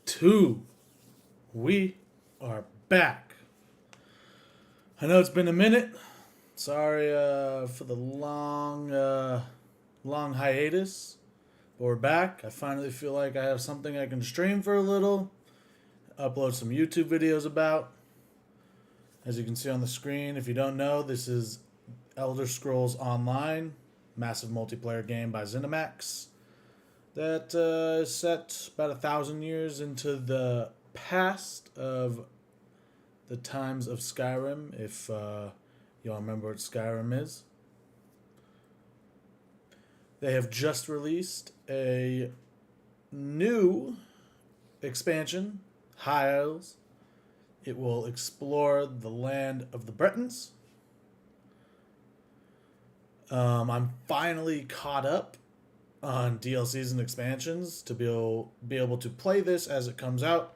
2. We are back. I know it's been a minute. Sorry for the long hiatus. But we're back. I finally feel like I have something I can stream for a little. Upload some YouTube videos about. As you can see on the screen, if you don't know, this is Elder Scrolls Online, massive multiplayer game by Zenimax that is set about 1,000 years into the past of the times of Skyrim, if y'all remember what Skyrim is. They have just released a new expansion, High Isles. It will explore the land of the Bretons. I'm finally caught up on DLCs and expansions to be able to play this as it comes out.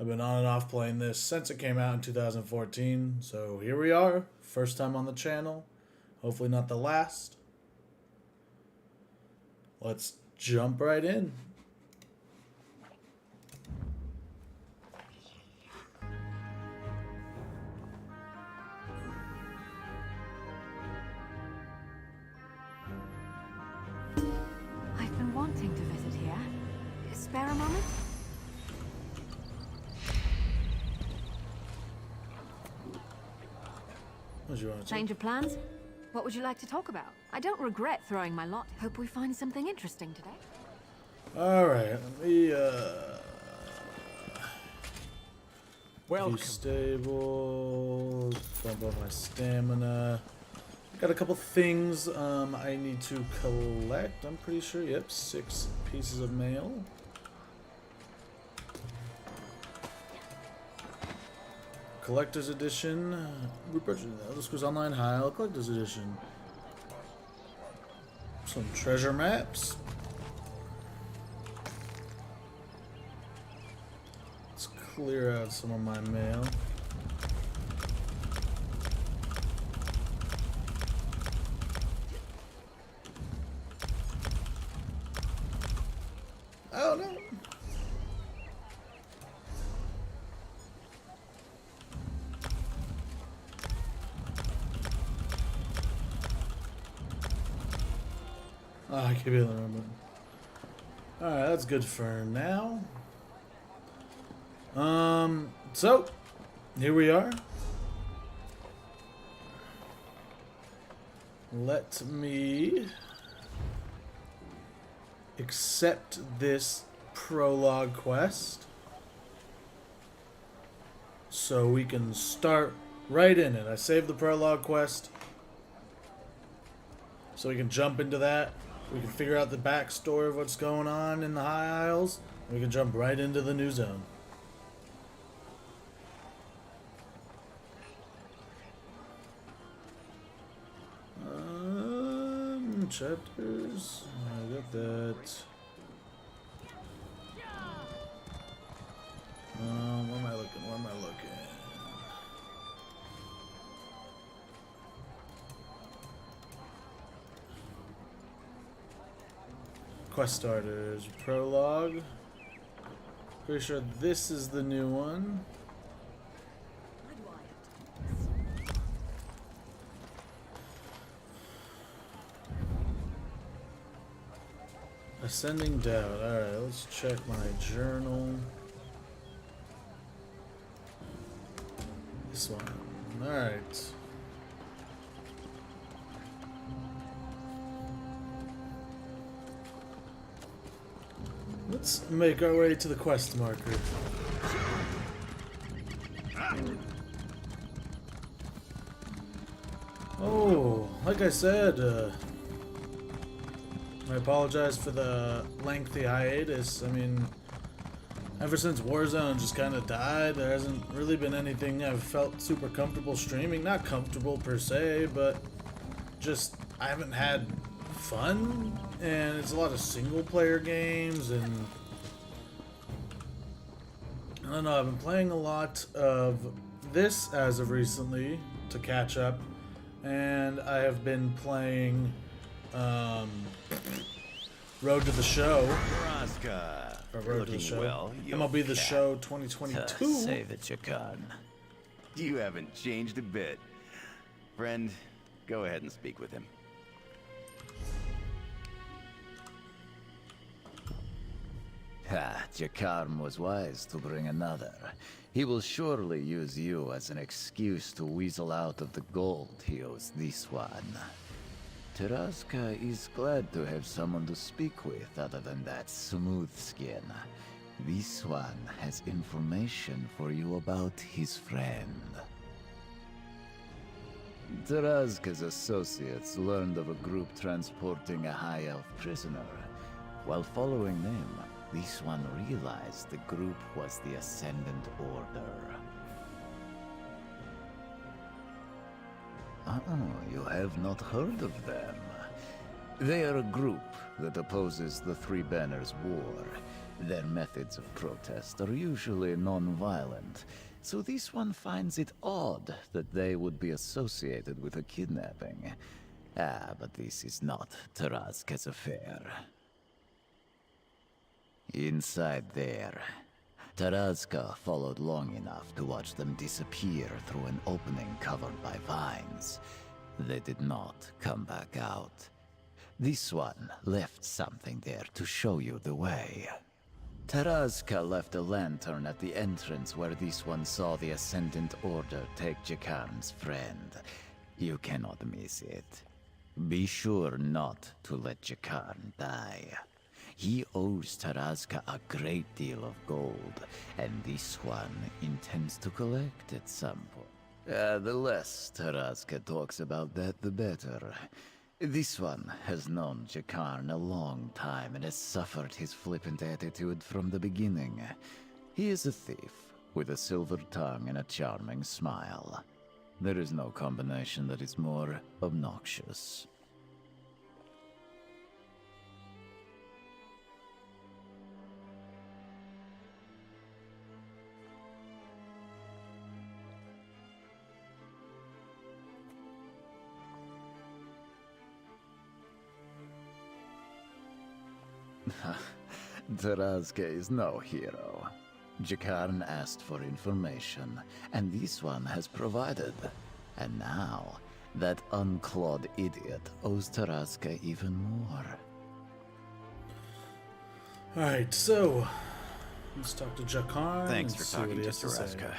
I've been on and off playing this since it came out in 2014. So here we are, first time on the channel. Hopefully not the last. Let's jump right in. I've been wanting to visit here. Spare a moment? What do you want to Change of plans? What would you like to talk about? I don't regret throwing my lot. Hope we find something interesting today. Alright, let me Welcome. be stable, bump up my stamina. Got a couple things I need to collect. I'm pretty sure, yep, 6 pieces of mail. Collector's Edition. Repurchase Elder Scrolls Online High Collector's Edition. Some treasure maps. Let's clear out some of my mail. Oh no! Oh, I can't be able to remember. Alright, that's good for now. So, here we are. Let me accept this prologue quest so we can start right in it. I saved the prologue quest so we can jump into that. We can figure out the backstory of what's going on in the High Isles. And we can jump right into the new zone. Chapters. I got that. Where am I looking? Where am I looking? Quest starters. Prologue. Pretty sure this is the new one. Ascending Doubt. Alright, let's check my journal. This one. Alright. Let's make our way to the quest marker. Oh, like I said, I apologize for the lengthy hiatus. I mean, ever since Warzone just kind of died, there hasn't really been anything I've felt super comfortable streaming. Not comfortable per se, but just I haven't had fun, and it's a lot of single player games, and I don't know, I've been playing a lot of this as of recently to catch up, and I have been playing Road to the Show. Raska, Or you're Road to the looking Show. well. MLB The Show 2022. Save it, Jakan. You haven't changed a bit. Friend, go ahead and speak with him. Ha, Jakarn was wise to bring another. He will surely use you as an excuse to weasel out of the gold he owes this one. Taraska is glad to have someone to speak with other than that smooth skin. This one has information for you about his friend. Taraska's associates learned of a group transporting a high elf prisoner. While following them, this one realized the group was the Ascendant Order. Oh, you have not heard of them. They are a group that opposes the Three Banners War. Their methods of protest are usually non-violent, so this one finds it odd that they would be associated with a kidnapping. But this is not Taraska's affair. Inside there, Taraska followed long enough to watch them disappear through an opening covered by vines. They did not come back out. This one left something there to show you the way. Taraska left a lantern at the entrance where this one saw the Ascendant Order take Jakarn's friend. You cannot miss it. Be sure not to let Jakarn die. He owes Taraska a great deal of gold, and this one intends to collect at some point. The less Taraska talks about that, the better. This one has known Jakarn a long time and has suffered his flippant attitude from the beginning. He is a thief, with a silver tongue and a charming smile. There is no combination that is more obnoxious. Taraska is no hero. Jakarn asked for information, and this one has provided. And now, that unclawed idiot owes Taraska even more. Alright, so let's talk to Jakarn. Thanks and for see what talking he to has to say. Taraska.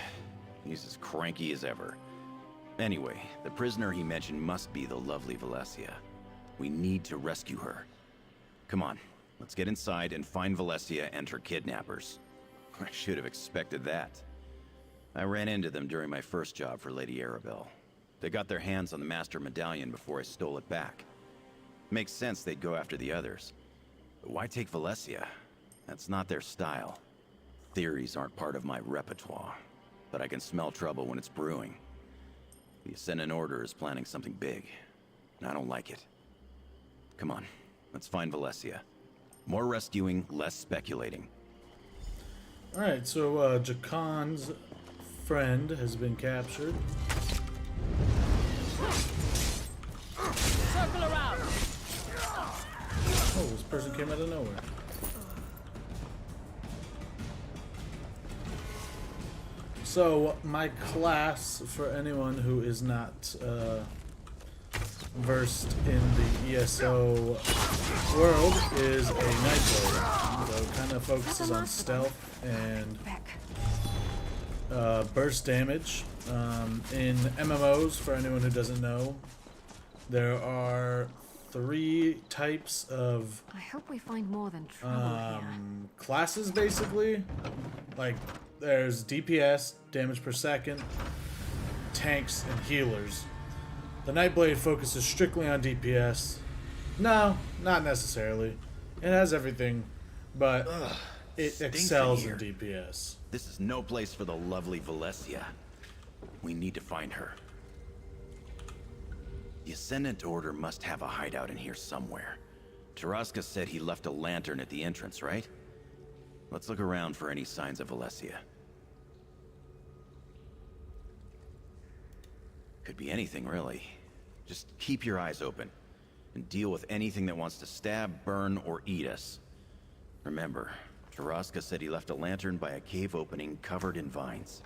He's as cranky as ever. Anyway, the prisoner he mentioned must be the lovely Valencia. We need to rescue her. Come on, let's get inside and find Valencia and her kidnappers. I should have expected that. I ran into them during my first job for Lady Arabelle. They got their hands on the Master Medallion before I stole it back. Makes sense they'd go after the others. But why take Valencia? That's not their style. Theories aren't part of my repertoire, but I can smell trouble when it's brewing. The Ascendant Order is planning something big, and I don't like it. Come on, let's find Valencia. More rescuing, less speculating. Alright, so Jakarn's friend has been captured. Circle around. Oh, this person came out of nowhere. So, my class, for anyone who is not versed in the ESO world, is a Nightblade. So it kind of focuses on stealth and burst damage. In MMOs, for anyone who doesn't know, there are 3 types of I hope we find more than trouble here. classes, basically. Like, there's DPS, damage per second, tanks, and healers. The Nightblade focuses strictly on DPS. No, not necessarily. It has everything, but it stinks excels in in here. DPS. This is no place for the lovely Valencia. We need to find her. The Ascendant Order must have a hideout in here somewhere. Taraska said he left a lantern at the entrance, right? Let's look around for any signs of Valencia. Could be anything, really. Just keep your eyes open. and deal with anything that wants to stab, burn, or eat us. Remember, Taraska said he left a lantern by a cave opening covered in vines.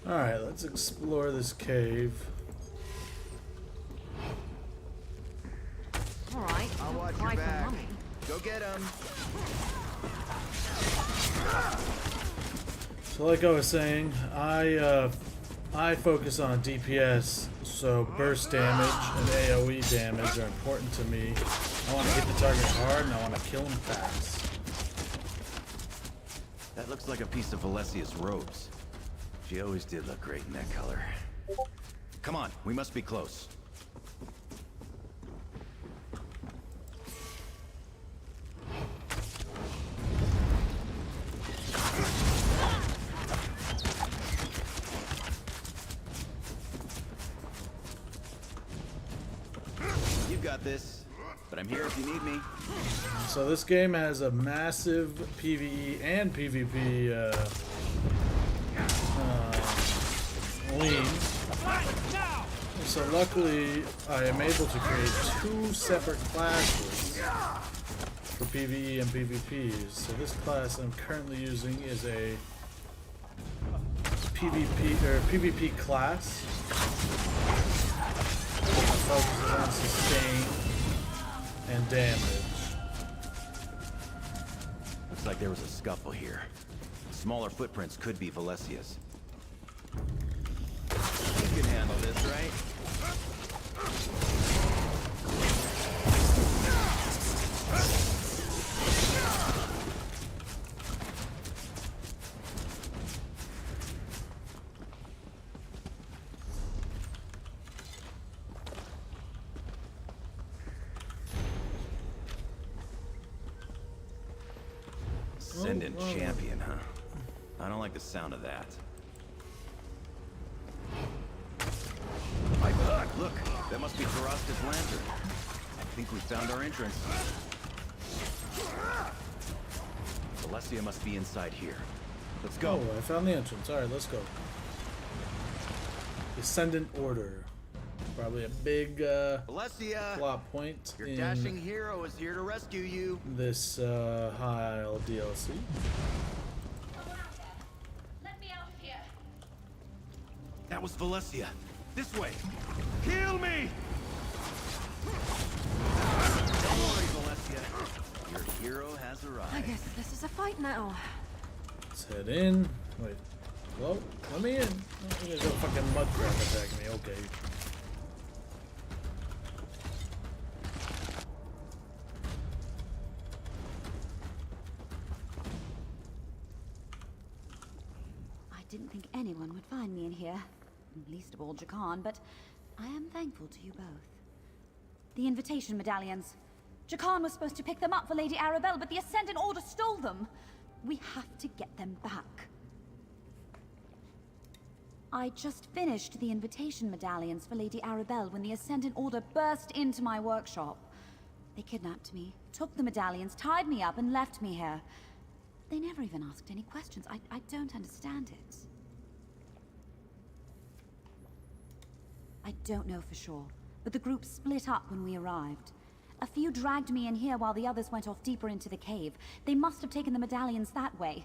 Alright, let's explore this cave. Alright, I'll watch cry your for back. mummy. Go get him. So like I was saying, I focus on DPS, so burst damage and AoE damage are important to me. I want to hit the target hard and I want to kill him fast. That looks like a piece of Valesia's robes. She always did look great in that color. Come on, we must be close. You've got this, but I'm here if you need me. So this game has a massive PvE and PvP lean. So luckily I am able to create two separate classes for PvE and PvPs. So this class I'm currently using is a PvP class. It focuses on sustain and damage. Looks like there was a scuffle here. Smaller footprints could be Valesia's. You can handle this, right? Ascendant champion, huh? I don't like the sound of that. Look, that must be Taraska's lantern. I think we found our entrance. Valesia must be inside here. Let's go. Oh, I found the entrance. Alright, let's go. Ascendant Order. Probably a big Valesia! plot point Your in dashing hero is here to rescue you. this Heil DLC. Let me out of here. That was Valesia. This way. Kill me! Don't worry, Valesia. Your hero has I arrived. guess this is a fight now. Let's head in. Wait. Hello? Let me in. Oh, there's a fucking mud crab attacking me. Okay. I didn't think anyone would find me in here. Least of all Jakan, but I am thankful to you both. The invitation medallions. Jakan was supposed to pick them up for Lady Arabelle, but the Ascendant Order stole them. We have to get them back. I just finished the invitation medallions for Lady Arabelle when the Ascendant Order burst into my workshop. They kidnapped me, took the medallions, tied me up, and left me here. They never even asked any questions. I don't understand it. I don't know for sure, but the group split up when we arrived. A few dragged me in here while the others went off deeper into the cave. They must have taken the medallions that way.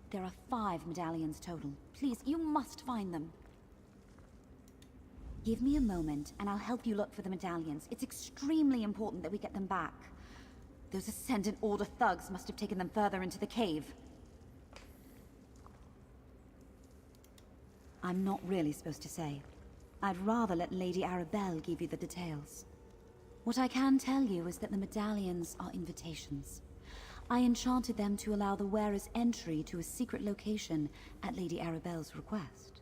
There are 5 medallions total. Please, you must find them. Give me a moment, and I'll help you look for the medallions. It's extremely important that we get them back. Those Ascendant Order thugs must have taken them further into the cave. I'm not really supposed to say. I'd rather let Lady Arabelle give you the details. What I can tell you is that the medallions are invitations. I enchanted them to allow the wearer's entry to a secret location at Lady Arabelle's request.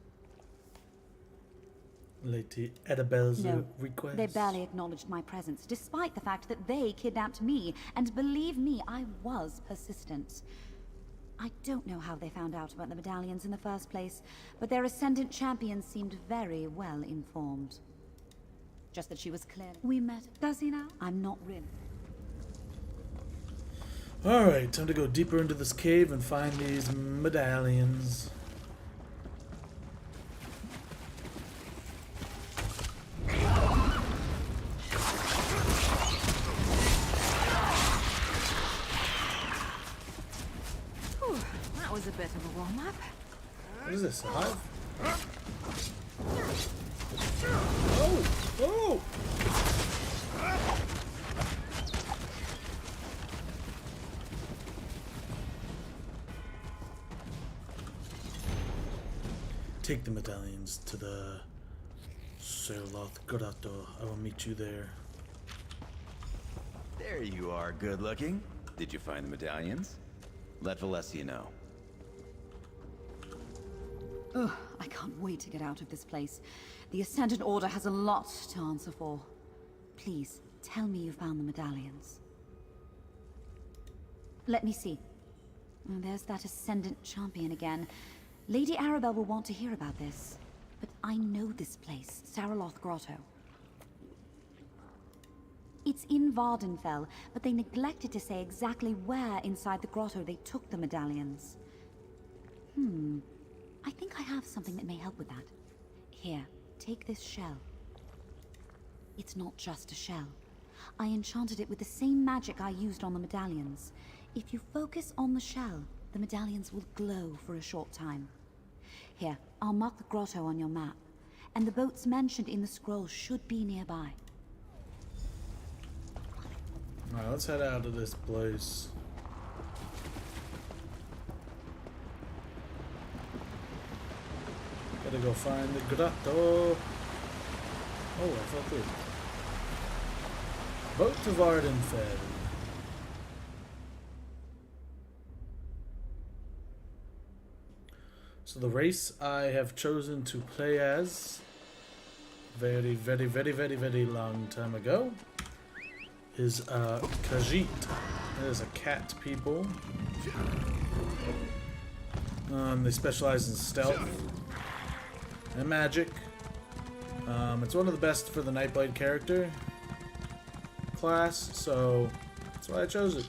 Lady Arabelle's No, request. they barely acknowledged my presence, despite the fact that they kidnapped me, and believe me, I was persistent. I don't know how they found out about the medallions in the first place, but their Ascendant champion seemed very well informed. Just that she was clear. We met. Does he now? I'm not really. Alright, time to go deeper into this cave and find these medallions. bit of a warm-up. What is this? A hive? Oh! Oh! Take the medallions to the Grotto. I will meet you there. There you are, good looking. Did you find the medallions? Let Valencia know. Ugh, I can't wait to get out of this place. The Ascendant Order has a lot to answer for. Please, tell me you found the medallions. Let me see. Oh, there's that Ascendant champion again. Lady Arabelle will want to hear about this. But I know this place, Saraloth Grotto. It's in Vardenfell, but they neglected to say exactly where inside the grotto they took the medallions. I think I have something that may help with that. Here, take this shell. It's not just a shell. I enchanted it with the same magic I used on the medallions. If you focus on the shell, the medallions will glow for a short time. Here, I'll mark the grotto on your map, and the boats mentioned in the scroll should be nearby. Alright, let's head out of this place. Gotta go find the grotto. Oh, I fell through. Boat to Vardenfell. So the race I have chosen to play as very long time ago is Khajiit. That is a cat people. They specialize in stealth and magic. It's one of the best for the Nightblade character class, so that's why I chose it.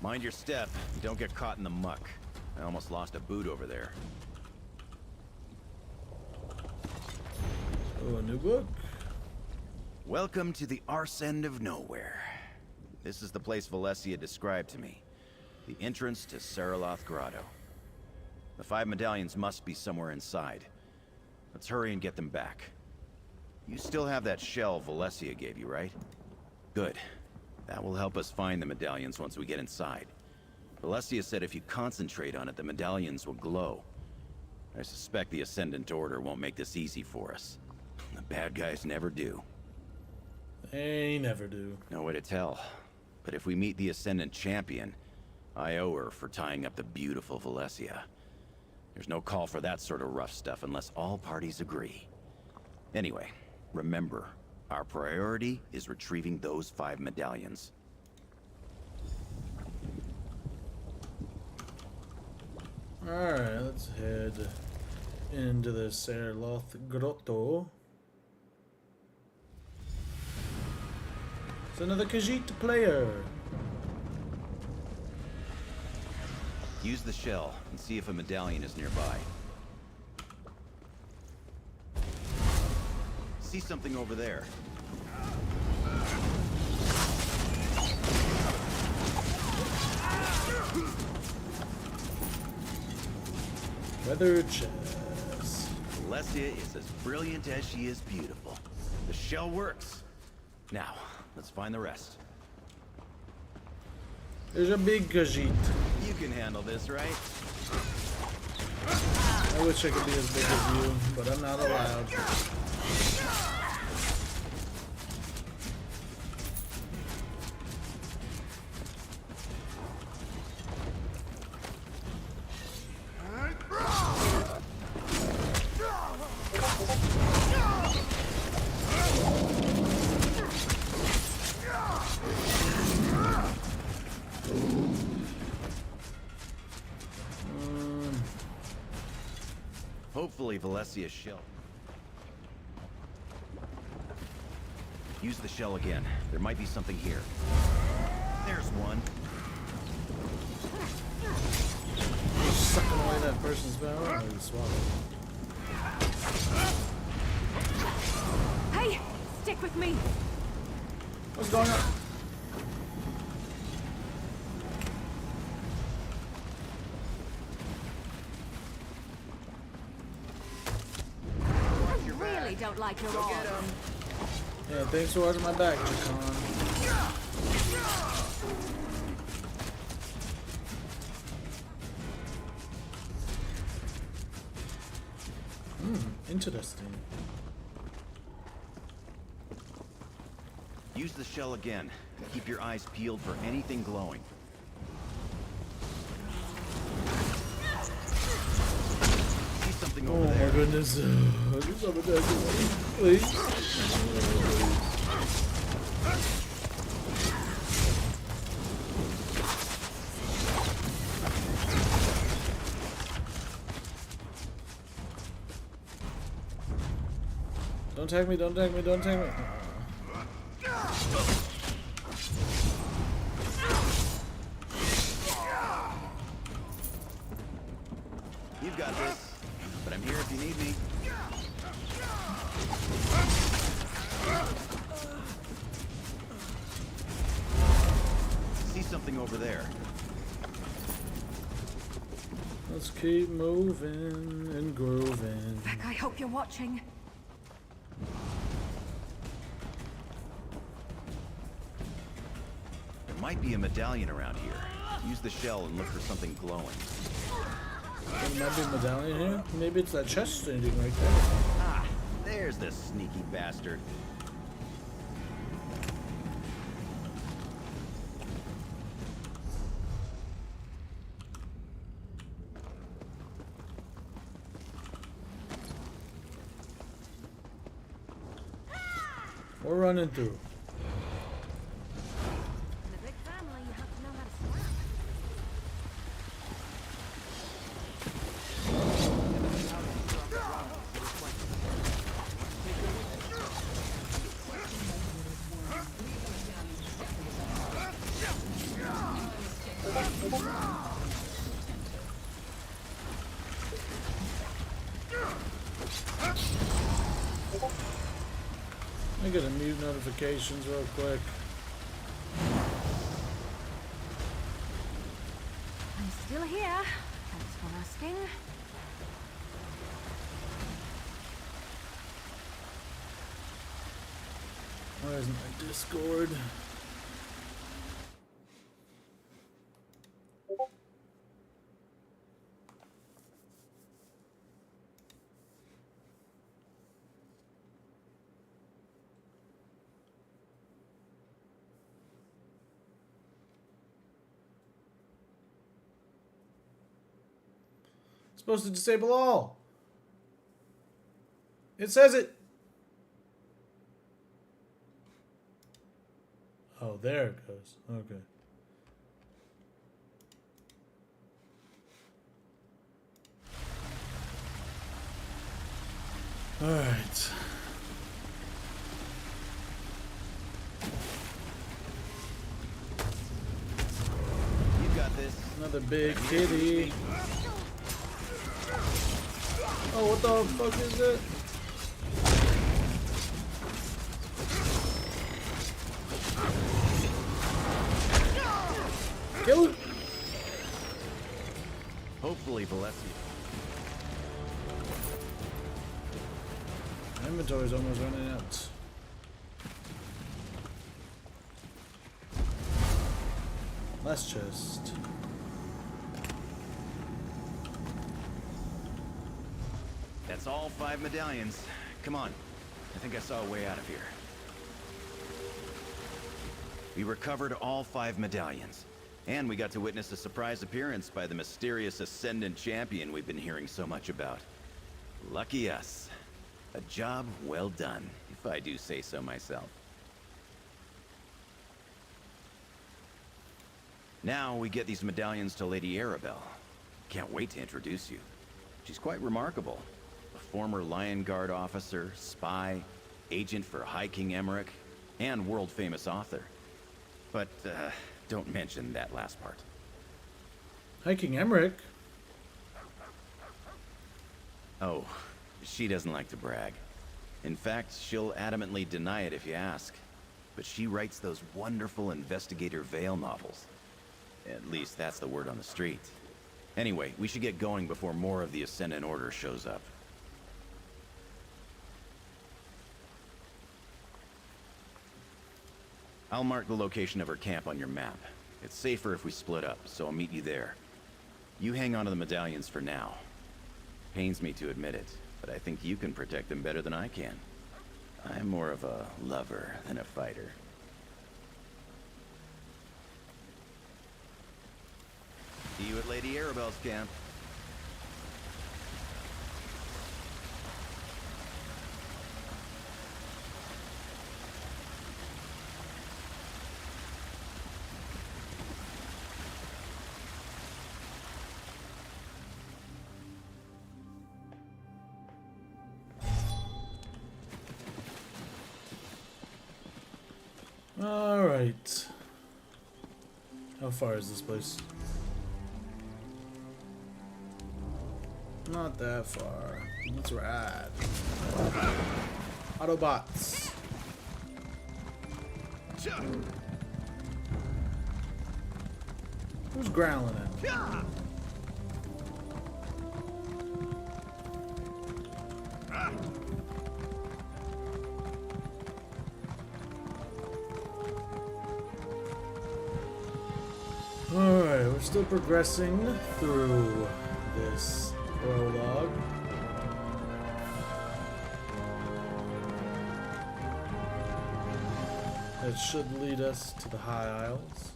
Mind your step. Don't get caught in the muck. I almost lost a boot over there. Oh, a new book. Welcome to the arse end of nowhere. This is the place Valencia described to me. The entrance to Saraloth Grotto. The 5 medallions must be somewhere inside. Let's hurry and get them back. You still have that shell Valencia gave you, right? Good. That will help us find the medallions once we get inside. Valencia said if you concentrate on it, the medallions will glow. I suspect the Ascendant Order won't make this easy for us. The bad guys never do. They never do. No way to tell. But if we meet the Ascendant Champion, I owe her for tying up the beautiful Valencia. There's no call for that sort of rough stuff unless all parties agree. Anyway, remember, our priority is retrieving those 5 medallions. Alright, let's head into the Saraloth Grotto. It's another Khajiit player. Use the shell and see if a medallion is nearby. See something over there. Weather chest. Valencia is as brilliant as she is beautiful. The shell works. Now, let's find the rest. There's a big Khajiit. You can handle this, right? I wish I could be as big as you, but I'm not allowed. Hopefully Valesia's shell. Use the shell again. There might be something here. There's one. Sucking away that person's power. Oh, you swallowed. Stick with me. What's going on? I really don't like your arm. Yeah, thanks for watching my back, Chacon. Interesting. Use the shell again. Keep your eyes peeled for anything glowing. See something over Oh there. my goodness. Do something to everybody, please. Don't tag me, don't tag me, don't tag me. You've got this, but I'm here if you need me. See something over there. Let's keep moving and grooving. Beck, I hope you're watching. There might be a medallion around here. Use the shell and look for something glowing. There might be a medallion here. Maybe it's that chest standing right there. Ah, there's the sneaky bastard. We're running through. In a big family, you have to know how to swim. I gotta mute notifications real quick. I'm still here. Thanks for asking. Why isn't my Discord? Supposed to disable all. It says it. Oh, there it goes. Okay. All right. You got this. Another big kitty. Oh, what the fuck is that? Kill it! Hopefully, Valencia. My inventory's almost running out. Last chest. That's all 5 medallions. Come on. I think I saw a way out of here. We recovered all 5 medallions. And we got to witness a surprise appearance by the mysterious Ascendant Champion we've been hearing so much about. Lucky us. A job well done, if I do say so myself. Now we get these medallions to Lady Arabelle. Can't wait to introduce you. She's quite remarkable. A former Lion Guard officer, spy, agent for High King Emmerich, and world-famous author. But, don't mention that last part. Hi, King Emmerich. Oh, she doesn't like to brag. In fact, she'll adamantly deny it if you ask. But she writes those wonderful Investigator Vale novels. At least that's the word on the street. Anyway, we should get going before more of the Ascendant Order shows up. I'll mark the location of her camp on your map. It's safer if we split up, so I'll meet you there. You hang on to the medallions for now. Pains me to admit it, but I think you can protect them better than I can. I'm more of a lover than a fighter. See you at Lady Arabelle's camp. Alright. How far is this place? Not that far. Let's ride. Autobots. Who's growling at me? Alright, we're still progressing through this prologue. It should lead us to the High Isles.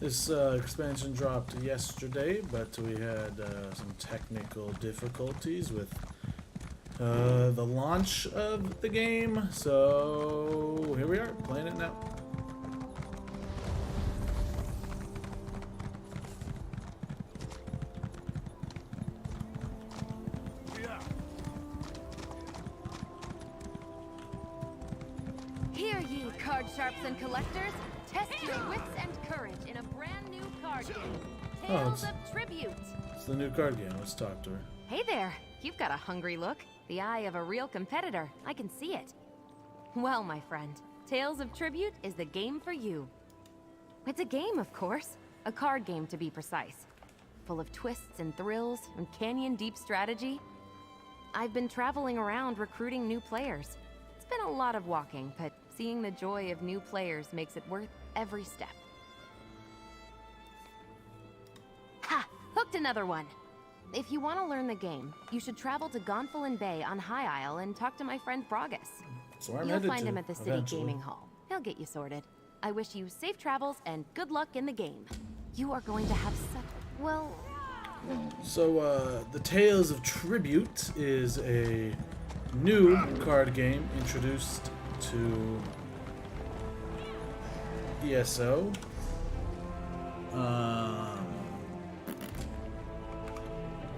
This expansion dropped yesterday, but we had some technical difficulties with the launch of the game, so here we are, playing it now. Here, ye card sharps and collectors, test your wits and courage in a brand new card game, Tales of Tribute. It's the new card game. Let's talk to her. Hey there, you've got a hungry look. The eye of a real competitor. I can see it. Well, my friend, Tales of Tribute is the game for you. It's a game, of course. A card game, to be precise. Full of twists and thrills and canyon-deep strategy. I've been traveling around recruiting new players. It's been a lot of walking, but seeing the joy of new players makes it worth every step. Ha! Hooked another one! If you want to learn the game, you should travel to Gonfalon Bay on High Isle and talk to my friend Bragus. So I'm You'll headed find to him at the City eventually. Gaming Hall. He'll get you sorted. I wish you safe travels and good luck in the game. You are going to have such... well... So, the Tales of Tribute is a new card game introduced to ESO.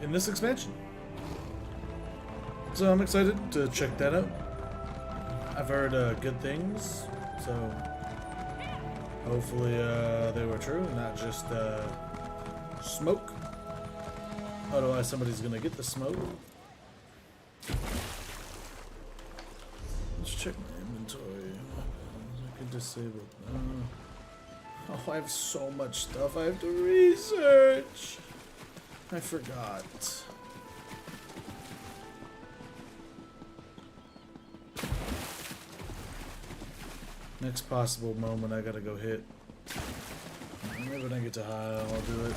In this expansion. So I'm excited to check that out. I've heard good things, so hopefully they were true, not just smoke. Otherwise somebody's gonna get the smoke. Let's check my inventory. I can disable. Oh, I have so much stuff I have to research. I forgot. Next possible moment I gotta go hit. Maybe when I get to high, I'll do it.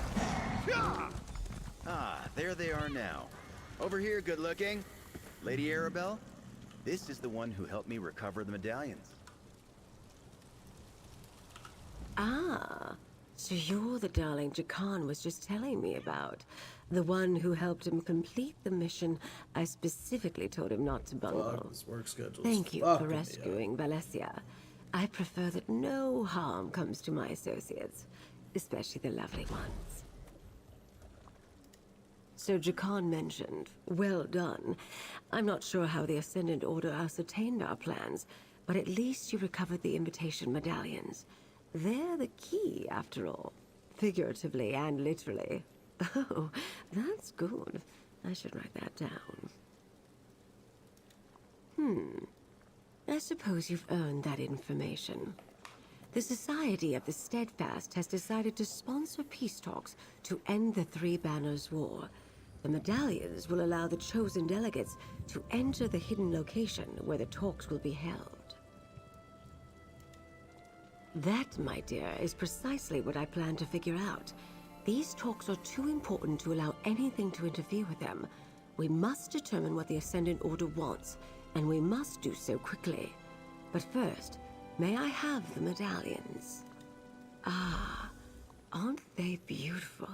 Ah, there they are now. Over here, good looking. Lady Arabelle, this is the one who helped me recover the medallions. Ah, so you're the darling Jakan was just telling me about. The one who helped him complete the mission I specifically told him not to bungle. Fuck, this work schedule's Thank you fucking for me up. rescuing Valencia. I prefer that no harm comes to my associates, especially the lovely ones. So Jakan mentioned, well done. I'm not sure how the Ascendant Order ascertained our plans, but at least you recovered the invitation medallions. They're the key, after all. Figuratively and literally. Oh, that's good. I should write that down. I suppose you've earned that information. The Society of the Steadfast has decided to sponsor peace talks to end the Three Banners War. The medallions will allow the chosen delegates to enter the hidden location where the talks will be held. That, my dear, is precisely what I plan to figure out. These talks are too important to allow anything to interfere with them. We must determine what the Ascendant Order wants, and we must do so quickly. But first, may I have the medallions? Ah, aren't they beautiful?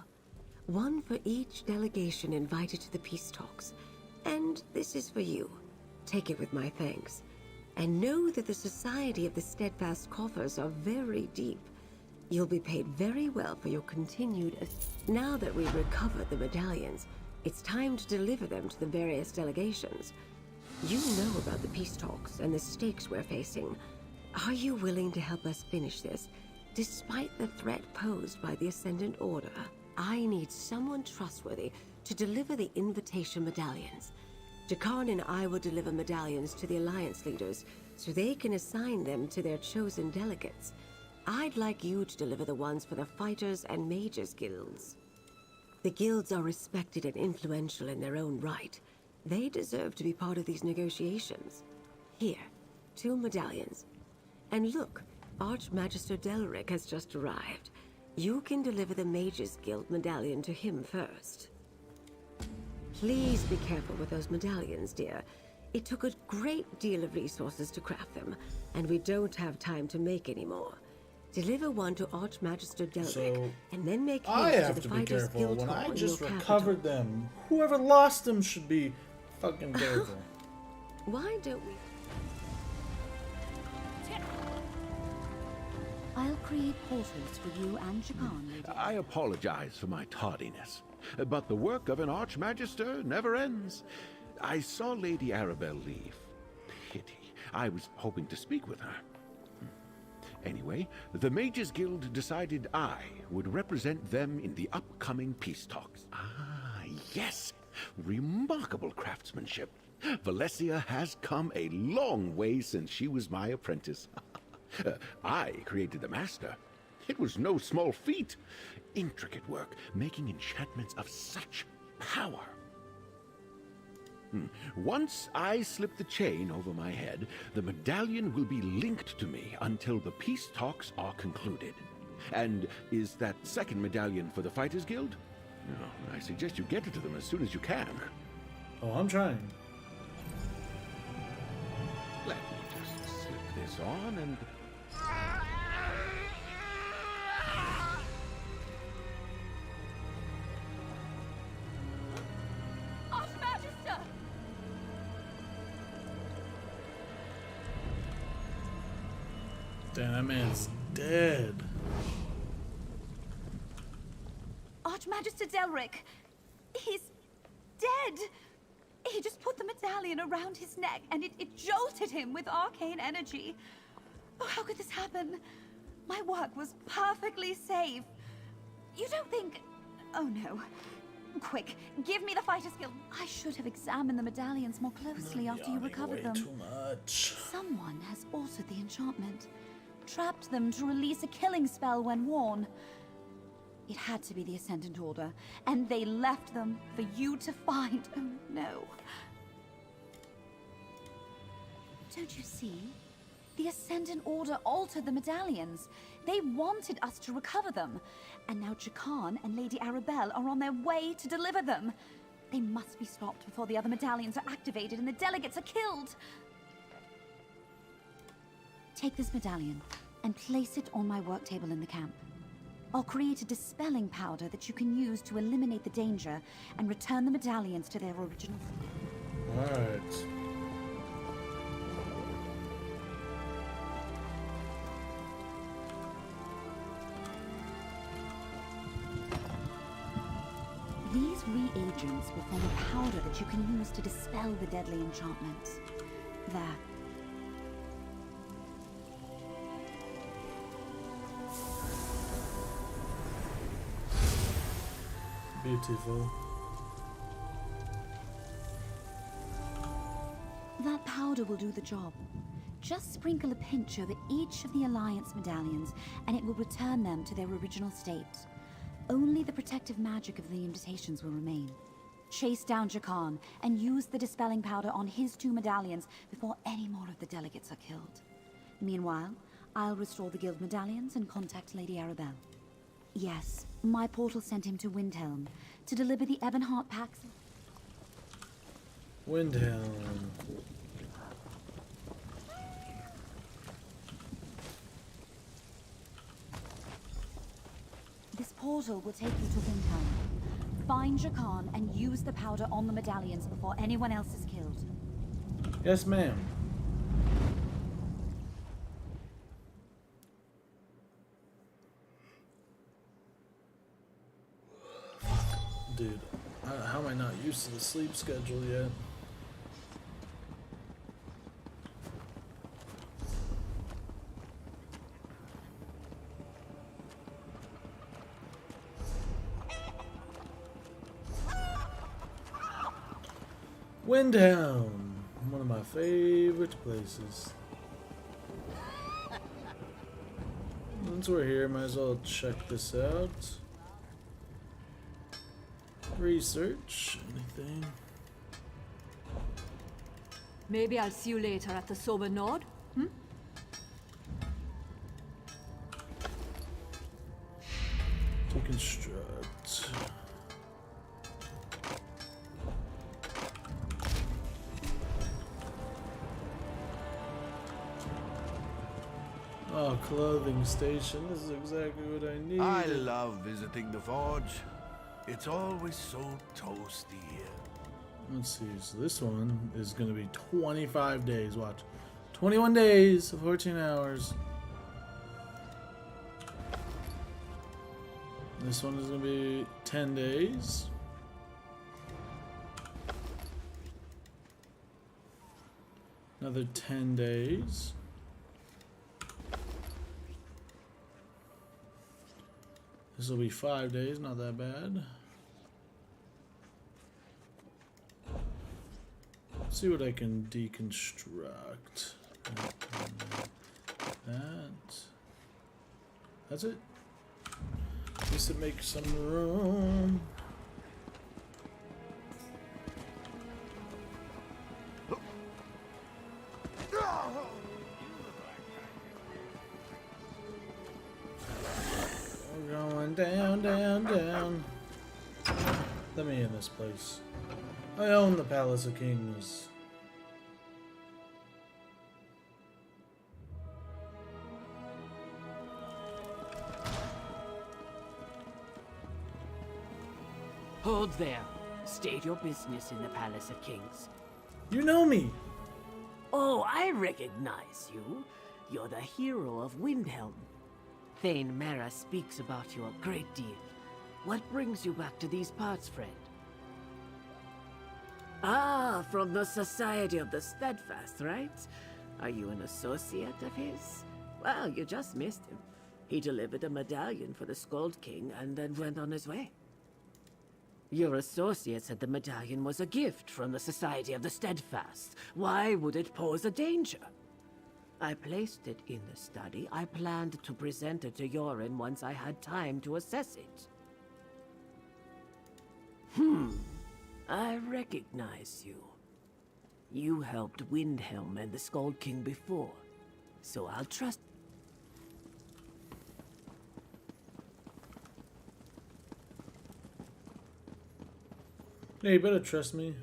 One for each delegation invited to the peace talks. And this is for you. Take it with my thanks. And know that the Society of the Steadfast coffers are very deep. You'll be paid very well for your continued... Now that we've recovered the medallions, it's time to deliver them to the various delegations. You know about the peace talks and the stakes we're facing. Are you willing to help us finish this, despite the threat posed by the Ascendant Order? I need someone trustworthy to deliver the invitation medallions. Jakarn and I will deliver medallions to the Alliance leaders, so they can assign them to their chosen delegates. I'd like you to deliver the ones for the Fighters and Mages guilds. The guilds are respected and influential in their own right. They deserve to be part of these negotiations. Here, 2 medallions. And look, Archmagister Delric has just arrived. You can deliver the Mages Guild medallion to him first. Please be careful with those medallions, dear. It took a great deal of resources to craft them, and we don't have time to make any more. Deliver one to Archmagister Delric, and then make I haste have to to the be Fighters careful. Guild When Hall I in just your recovered capital. them, whoever lost them should be fucking careful. Why don't we... I'll create portals for you and Jakarn, Lady. I apologize for my tardiness, but the work of an Archmagister never ends. I saw Lady Arabelle leave. Pity. I was hoping to speak with her. Anyway, the Mages Guild decided I would represent them in the upcoming peace talks. Ah, yes. Remarkable craftsmanship. Valencia has come a long way since she was my apprentice. I created the master. It was no small feat. Intricate work, making enchantments of such power. Once I slip the chain over my head, the medallion will be linked to me until the peace talks are concluded. And is that second medallion for the Fighters Guild? No, I suggest you get it to them as soon as you can. Oh, I'm trying. Let me just slip this on and... Archmagister! Damn, that man's dead. Archmagister Delric! He's dead! He just put the medallion around his neck and it jolted him with arcane energy. Oh, how could this happen? My work was perfectly safe. You don't think... Oh no. Quick, give me the Fighters Guild. I should have examined the medallions more closely after you recovered them. Too much. Someone has altered the enchantment. Trapped them to release a killing spell when worn. It had to be the Ascendant Order, and they left them for you to find. Oh no. Don't you see? The Ascendant Order altered the medallions. They wanted us to recover them. And now Jakarn and Lady Arabelle are on their way to deliver them. They must be stopped before the other medallions are activated and the delegates are killed. Take this medallion and place it on my work table in the camp. I'll create a dispelling powder that you can use to eliminate the danger and return the medallions to their original state. Alright. These reagents will form a powder that you can use to dispel the deadly enchantments. There. Beautiful. That powder will do the job. Just sprinkle a pinch over each of the Alliance medallions, and it will return them to their original state. Only the protective magic of the invitations will remain. Chase down Jakan and use the dispelling powder on his 2 medallions before any more of the delegates are killed. Meanwhile, I'll restore the guild medallions and contact Lady Arabelle. Yes, my portal sent him to Windhelm to deliver the Ebonheart packs. Windhelm. This portal will take you to Windhelm. Find Jakan and use the powder on the medallions before anyone else is killed. Yes, ma'am. Dude, how am I not used to the sleep schedule yet? Windhelm, one of my favorite places. Since we're here, might as well check this out. Research, anything? Maybe I'll see you later at the Sober Nord? Deconstruct. Oh, clothing station. This is exactly what I need. I love visiting the forge. It's always so toasty here. Let's see. So this one is going to be 25 days. Watch. 21 days, 14 hours. This one is going to be 10 days. Another 10 days. This will be 5 days, not that bad. Let's see what I can deconstruct. That's it. Just to make some room. We're going down, down, down. Let me in this place. I own the Palace of Kings. Hold there. State your business in the Palace of Kings. You know me. Oh, I recognize you. You're the hero of Windhelm. Thane Mara speaks about you a great deal. What brings you back to these parts, friend? Ah, from the Society of the Steadfast, right? Are you an associate of his? Well, you just missed him. He delivered a medallion for the Skald King and then went on his way. Your associate said the medallion was a gift from the Society of the Steadfast. Why would it pose a danger? I placed it in the study. I planned to present it to Yoren once I had time to assess it. I recognize you. You helped Windhelm and the Skald King before, so I'll trust. Yeah, you better trust me.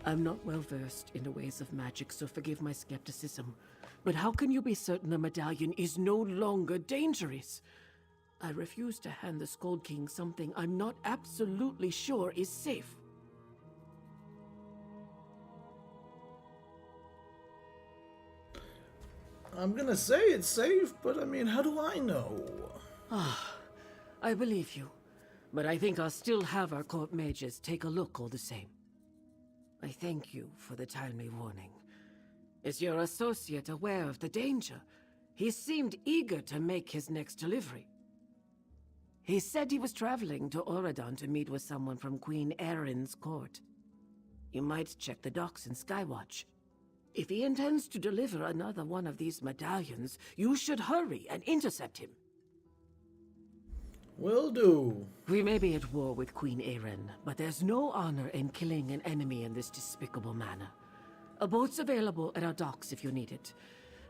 I'm not well versed in the ways of magic, so forgive my skepticism. But how can you be certain the medallion is no longer dangerous? I refuse to hand the Skald King something I'm not absolutely sure is safe. I'm gonna say it's safe, but I mean, how do I know? I believe you. but I think I'll still have our court mages take a look all the same. I thank you for the timely warning. Is your associate aware of the danger? He seemed eager to make his next delivery. He said he was traveling to Auradon to meet with someone from Queen Erin's court. You might check the docks in Skywatch. If he intends to deliver another one of these medallions, you should hurry and intercept him. Will do. We may be at war with Queen Erin, but there's no honor in killing an enemy in this despicable manner. A boat's available at our docks if you need it.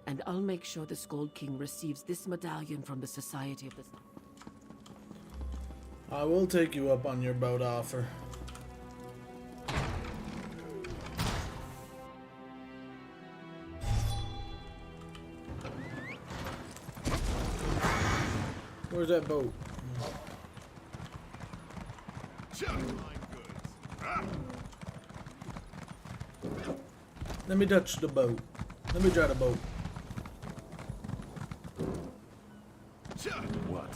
And I'll make sure the Scold King receives this medallion from the Society of the... I will take you up on your boat offer. Where's that boat? Let me touch the boat. Let me try the boat. What?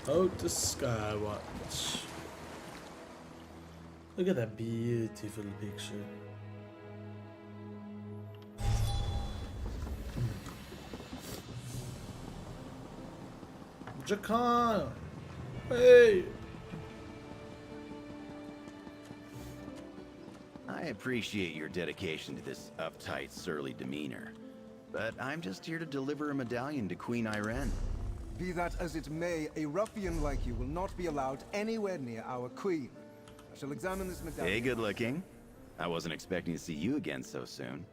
Out to Skywatch. Look at that beautiful picture. Jakan! Hey! I appreciate your dedication to this uptight, surly demeanor, but I'm just here to deliver a medallion to Queen Irene. Be that as it may, a ruffian like you will not be allowed anywhere near our queen. I shall examine this medallion. Hey, good looking. I wasn't expecting to see you again so soon.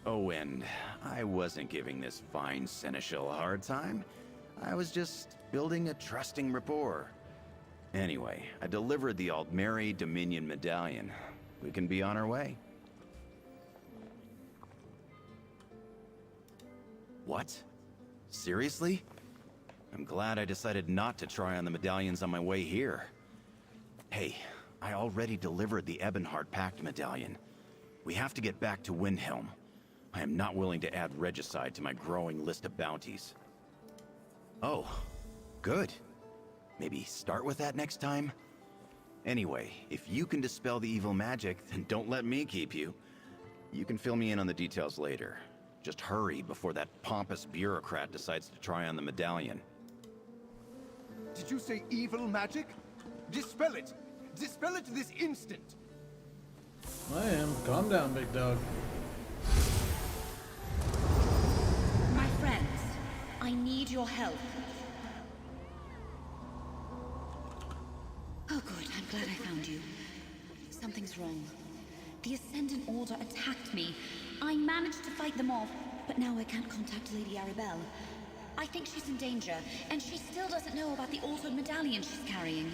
Oh, and I wasn't giving this fine seneschal a hard time. I was just building a trusting rapport. Anyway, I delivered the Aldmeri Dominion medallion. We can be on our way. What? Seriously? I'm glad I decided not to try on the medallions on my way here. Hey, I already delivered the Ebonheart Pact medallion. We have to get back to Windhelm. I am not willing to add regicide to my growing list of bounties. Oh, good. Maybe start with that next time? Anyway, if you can dispel the evil magic, then don't let me keep you. You can fill me in on the details later. Just hurry before that pompous bureaucrat decides to try on the medallion. Did you say evil magic? Dispel it! Dispel it this instant! I am. Calm down, big dog. My friends, I need your help. Oh good, I'm glad I found you. Something's wrong. The Ascendant Order attacked me. I managed to fight them off, but now I can't contact Lady Arabelle. I think she's in danger, and she still doesn't know about the altered medallion she's carrying.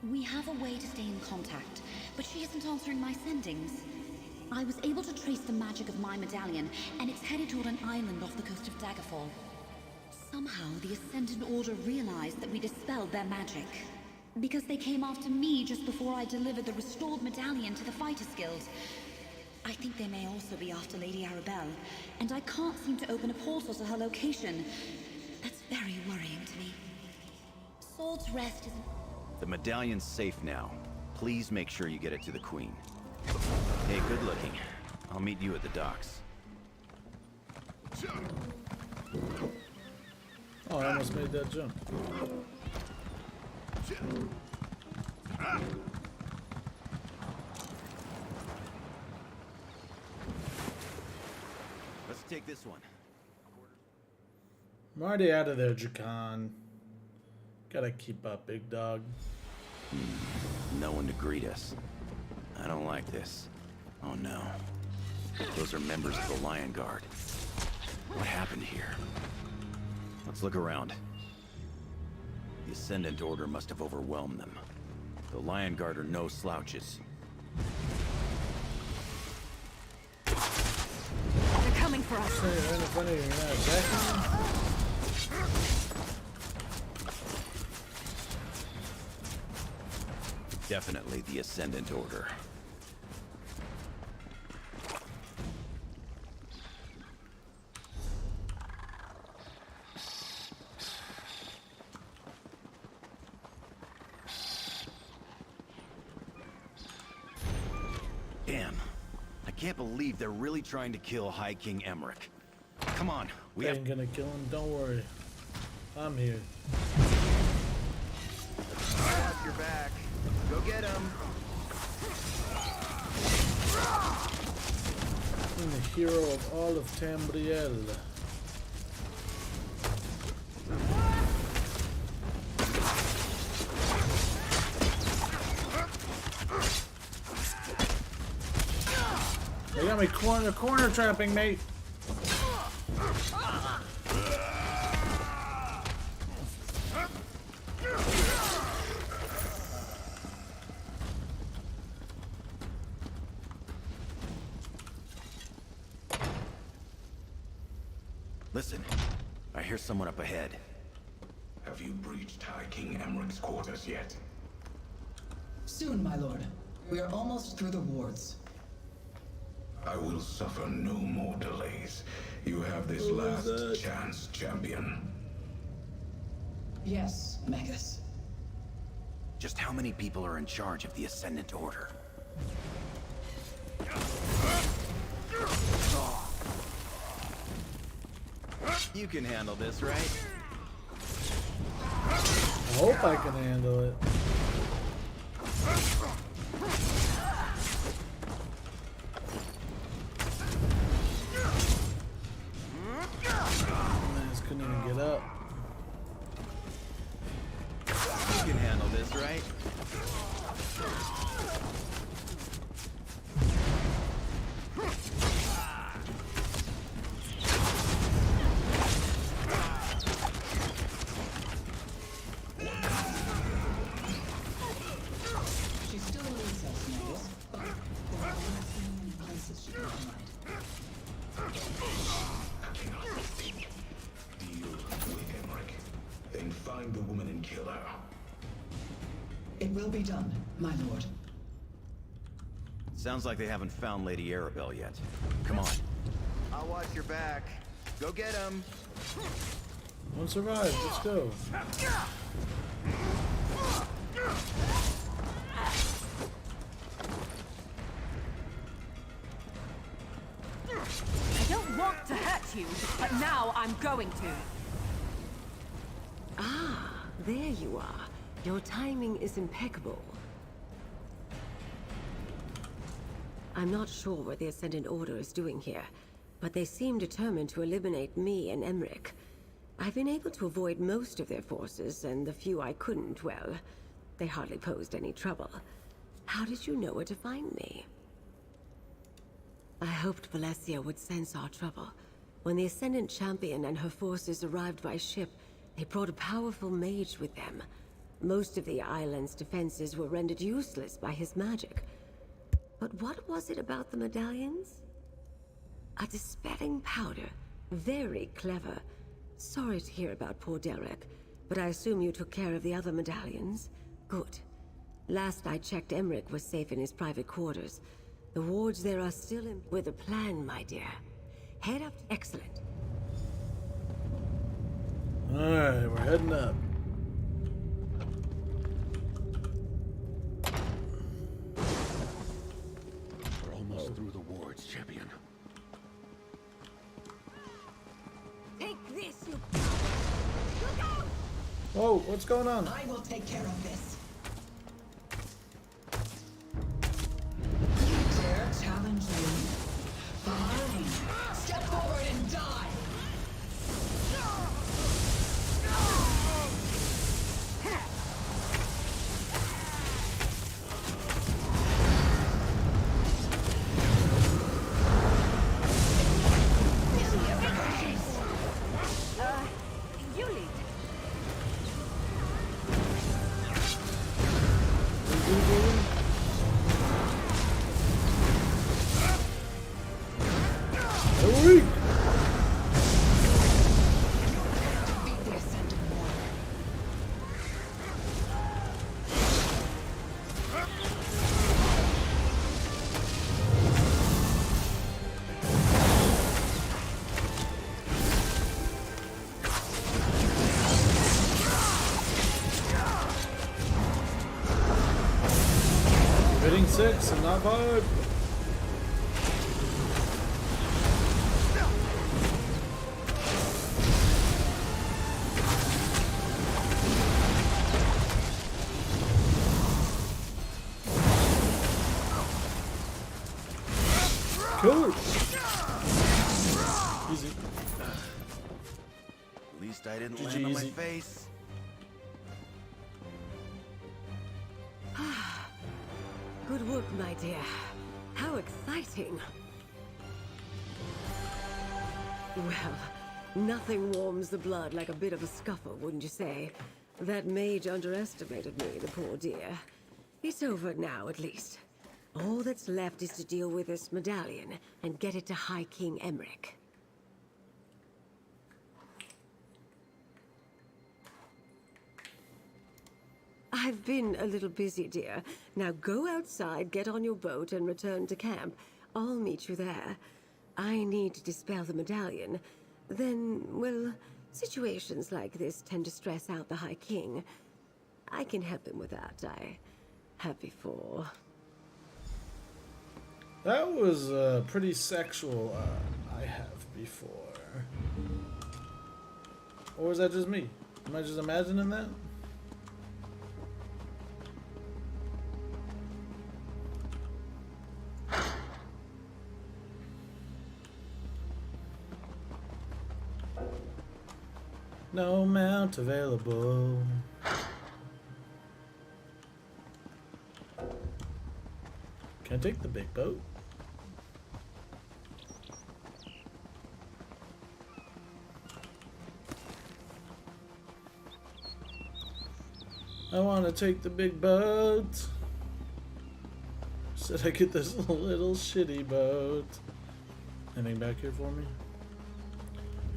We have a way to stay in contact, but she isn't answering my sendings. I was able to trace the magic of my medallion, and it's headed toward an island off the coast of Daggerfall. Somehow, the Ascendant Order realized that we dispelled their magic. Because they came after me just before I delivered the restored medallion to the Fighters Guild. I think they may also be after Lady Arabelle, and I can't seem to open a portal to her location. That's very worrying to me. Sword's Rest is... The medallion's safe now. Please make sure you get it to the Queen. Hey, good looking. I'll meet you at the docks. Oh, I almost made that jump. Let's take this one. I'm already out of there, Jakan. Gotta keep up, big dog. No one to greet us. I don't like this. Oh no. Those are members of the Lion Guard. What happened here? Let's look around. The Ascendant Order must have overwhelmed them. The Lion Guard are no slouches. for us. Say it right in front of you, you're not attacking me? Definitely the Ascendant Order. Damn. I can't believe they're really trying to kill High King Emmerich. Come on, we ain't gonna kill him, don't worry. I'm here. Watch your back. Go get him. I'm the hero of all of Tambriel. They got me corner trapping, mate. Listen, I hear someone up ahead. Have you breached High King Emmerich's quarters yet? Soon, my lord. We are almost through the wards. I will suffer no more delays. You have this last chance, champion. Yes, Magus. Just how many people are in charge of the Ascendant Order? You can handle this, right? I hope I can handle it. I just couldn't even get up. You can handle this, right? She's still a recess, Magus, but there are so many places she can hide. Deal with Emmerich. Then find the woman and kill her. It will be done, my lord. Sounds like they haven't found Lady Arabelle yet. Come on. I'll watch your back. Go get him. One survived, let's go. I don't want to hurt you, but now I'm going to. Ah, there you are. Your timing is impeccable. I'm not sure what the Ascendant Order is doing here, but they seem determined to eliminate me and Emmerich. I've been able to avoid most of their forces, and the few I couldn't, well, they hardly posed any trouble. How did you know where to find me? I hoped Valencia would sense our trouble. When the Ascendant Champion and her forces arrived by ship, they brought a powerful mage with them. Most of the island's defenses were rendered useless by his magic. But what was it about the medallions? A dispelling powder. Very clever. Sorry to hear about poor Derek, but I assume you took care of the other medallions? Good. Last I checked, Emmerich was safe in his private quarters. The wards there are still in with a plan, my dear. Head up. Excellent. Alright, we're heading up. We're almost through the wards, champion. Take this, you... Look out! Whoa, what's going on? I will take care of this. You dare challenge me? Fine. Step forward and die! You lead. Hitting 6 and not 5. Kill her. Easy. At least I didn't GG land on my easy. face. Good work, my dear. How exciting. Well, nothing warms the blood like a bit of a scuffle, wouldn't you say? That mage underestimated me, the poor dear. It's over now, at least. All that's left is to deal with this medallion and get it to High King Emmerich. I've been a little busy, dear. Now go outside, get on your boat, and return to camp. I'll meet you there. I need to dispel the medallion. Then, well, situations like this tend to stress out the High King. I can help him with that. I have before. That was pretty sexual. I have before. Or was that just me? Am I just imagining that? No mount available. Can I take the big boat? I want to take the big boat. Said I get this little shitty boat. Anything back here for me?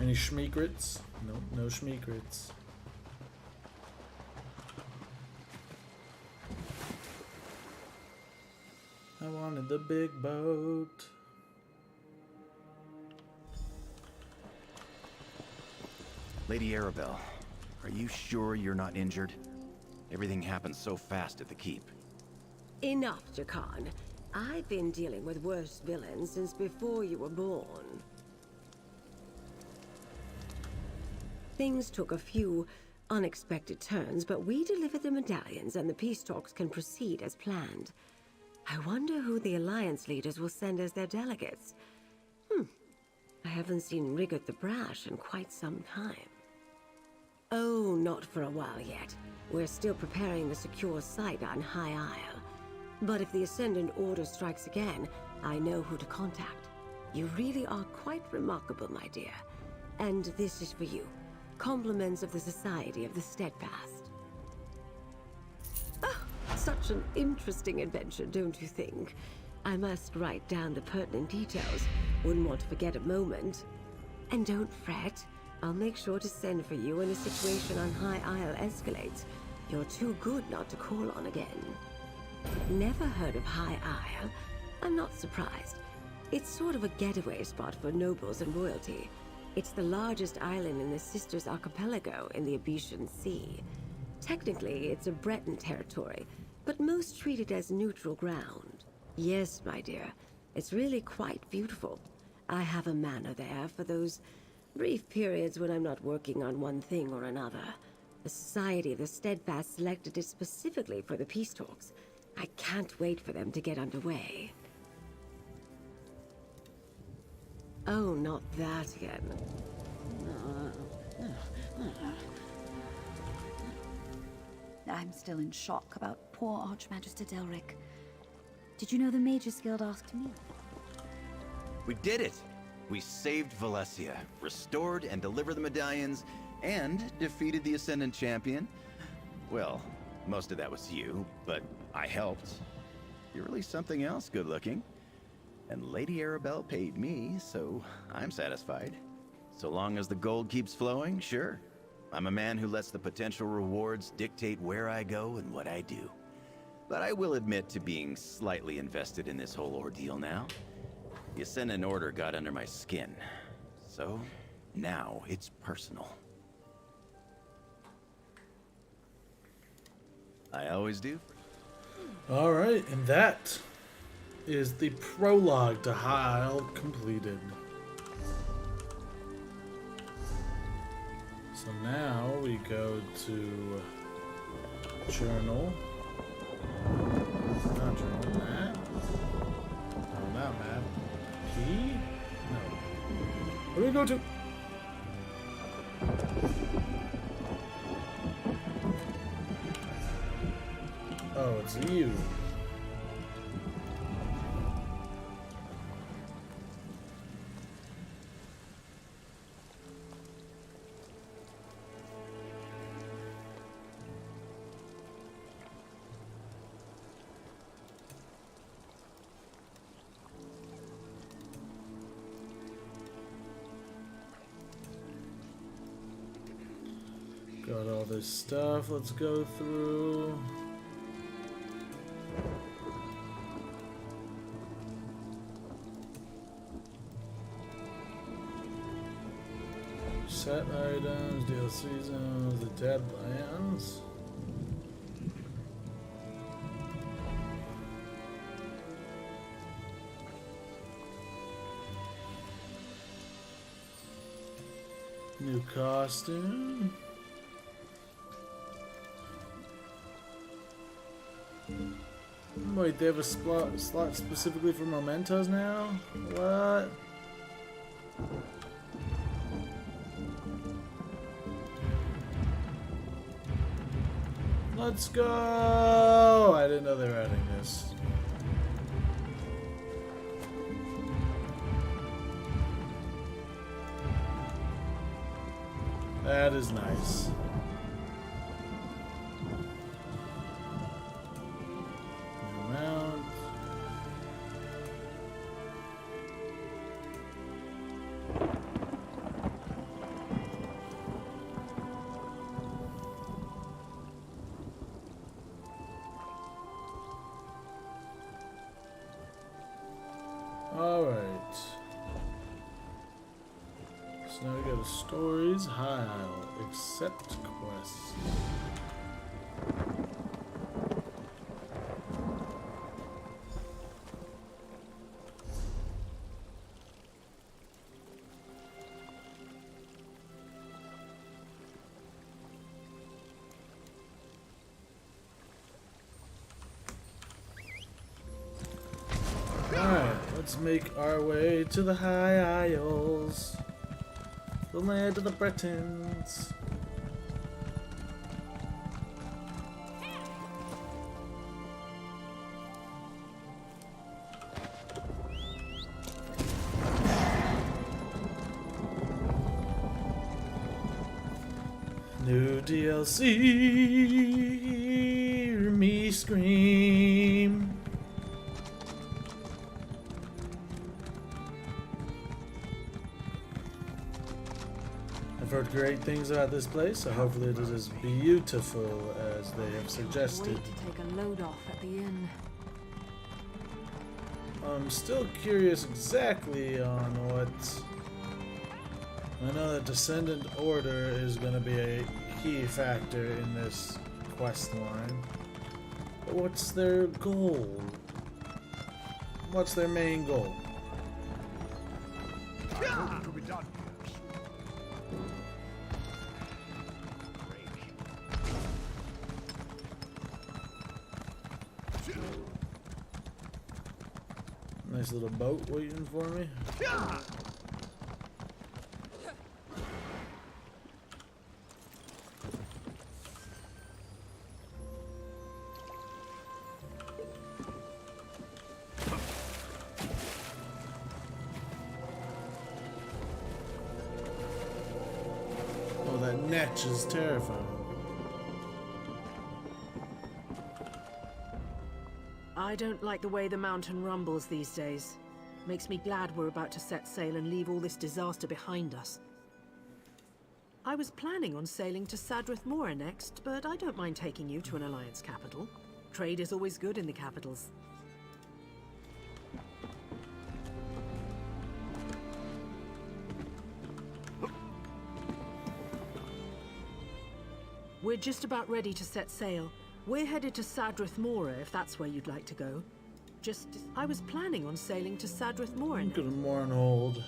Any schmeekrits? Nope, no schmeekrits. I wanted the big boat. Lady Arabelle, are you sure you're not injured? Everything happened so fast at the keep. Enough, Jakan. I've been dealing with worse villains since before you were born. Things took a few unexpected turns, but we delivered the medallions and the peace talks can proceed as planned. I wonder who the Alliance leaders will send as their delegates. I haven't seen Riggert the Brash in quite some time. Oh, not for a while yet. We're still preparing the secure site on High Isle. But if the Ascendant Order strikes again, I know who to contact. You really are quite remarkable, my dear. And this is for you. Compliments of the Society of the Steadfast. Oh, such an interesting adventure, don't you think? I must write down the pertinent details. Wouldn't want to forget a moment. And don't fret. I'll make sure to send for you when the situation on High Isle escalates. You're too good not to call on again. Never heard of High Isle? I'm not surprised. It's sort of a getaway spot for nobles and royalty. It's the largest island in the Sisters Archipelago in the Abetian Sea. Technically, it's a Breton territory, but most treat it as neutral ground. Yes, my dear, it's really quite beautiful. I have a manor there for those brief periods when I'm not working on one thing or another. The Society of the Steadfast selected it specifically for the peace talks. I can't wait for them to get underway. Oh, not that again. I'm still in shock about poor Archmagister Delric. Did you know the Mages Guild asked me? We did it! We saved Valencia, restored and delivered the medallions, and defeated the Ascendant Champion. Well, most of that was you, but I helped. You're really something else good looking. And Lady Arabelle paid me, so I'm satisfied. So long as the gold keeps flowing, sure. I'm a man who lets the potential rewards dictate where I go and what I do. But I will admit to being slightly invested in this whole ordeal now. The Ascendant Order got under my skin. So now it's personal. I always do. Alright, and that is the prologue to High Isle completed. So now we go to journal. Not journal, map. No, not map. Key? No. Where do we go to? Oh, it's you. Got all this stuff, let's go through. Set items, DLC zones, the Deadlands. New costume. Wait, they have a slot specifically for mementos now? What? Let's go! I didn't know they were adding this. That is nice. Alright. So now we go to stories, High Isle, accept quests. Let's make our way to the High Isles, the land of the Bretons. New DLC, hear me scream. I've heard great things about this place, so hopefully it is as beautiful as they have suggested. Wait to take a load off at the inn. I'm still curious exactly on what... I know that Descendant Order is going to be a key factor in this quest line. But what's their goal? What's their main goal? Nice little boat waiting for me. Oh, that netch is terrifying. I don't like the way the mountain rumbles these days. Makes me glad we're about to set sail and leave all this disaster behind us. I was planning on sailing to Sadrith Mora next, but I don't mind taking you to an Alliance capital. Trade is always good in the capitals. We're just about ready to set sail. We're headed to Sadrith Mora, if that's where you'd like to go. I was planning on sailing to Sadrith Mora. Put more on hold.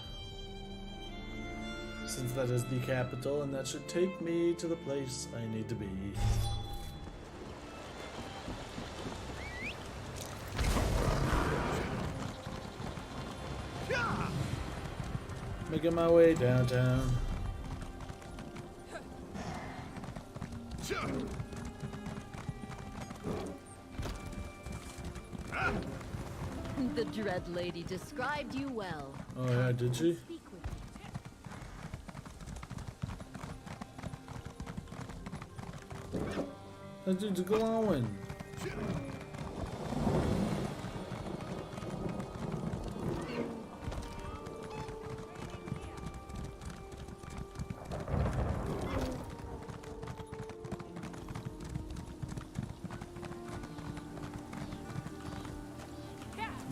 Since that is the capital, and that should take me to the place I need to be. Making my way downtown. The Dread Lady described you well. Oh yeah, did she? That dude's glowing.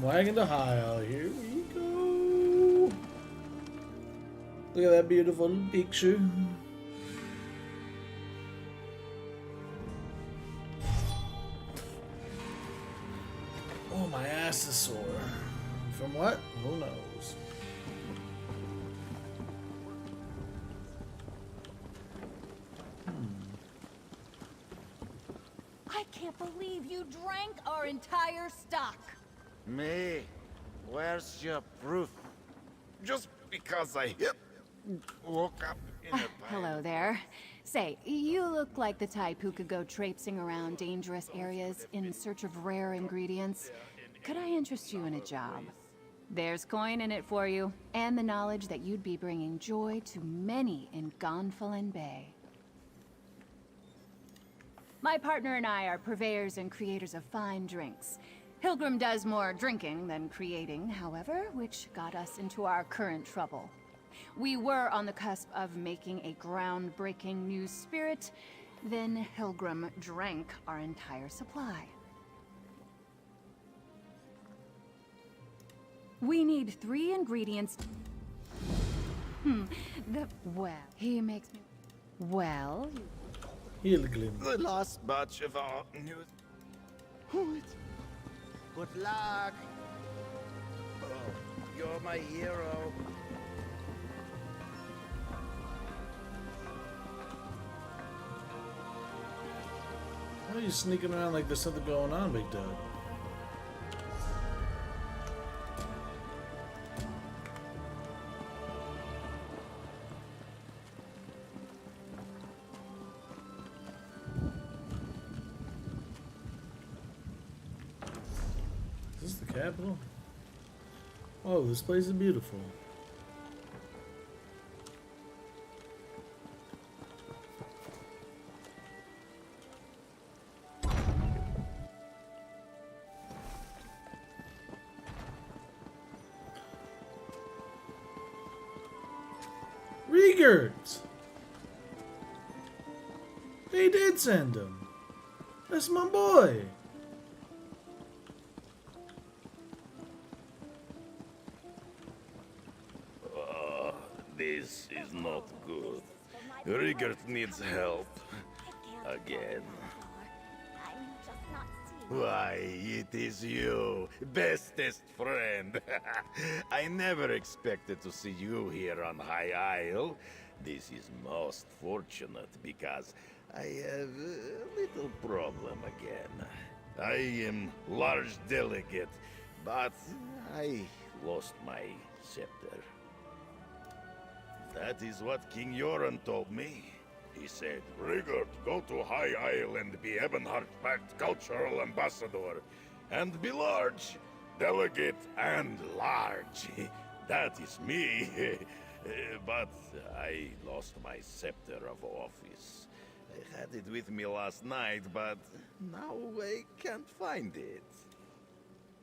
Wagon to Heil. Here we go. Look at that beautiful picture. Oh, my ass is sore. From what? Who knows? I can't believe you drank our entire stock. Me? Where's your proof? Just because I woke up in a Hello there. Say, you look like the type who could go traipsing around dangerous areas in search of rare ingredients. Could I interest you in a job? There's coin in it for you, and the knowledge that you'd be bringing joy to many in Gonfalon Bay. My partner and I are purveyors and creators of fine drinks. Pilgrim does more drinking than creating, however, which got us into our current trouble. We were on the cusp of making a groundbreaking new spirit, then Pilgrim drank our entire supply. We need 3 ingredients. He makes me... Well... The last batch of our news. Good luck. Oh, you're my hero. Why are you sneaking around like there's something going on, Big Dad? Is this the capital? Oh, this place is beautiful. Regards! They did send him. That's my boy. This is not good. Rigert needs help. Again. Why, it is you, bestest friend. I never expected to see you here on High Isle. This is most fortunate because I have a little problem again. I am large delegate, but I lost my scepter. That is what King Yoren told me. He said, Rigert, go to High Isle and be Ebonheart Pact Cultural Ambassador. And be large. Delegate and large. That is me. But I lost my scepter of office. I had it with me last night, but now I can't find it.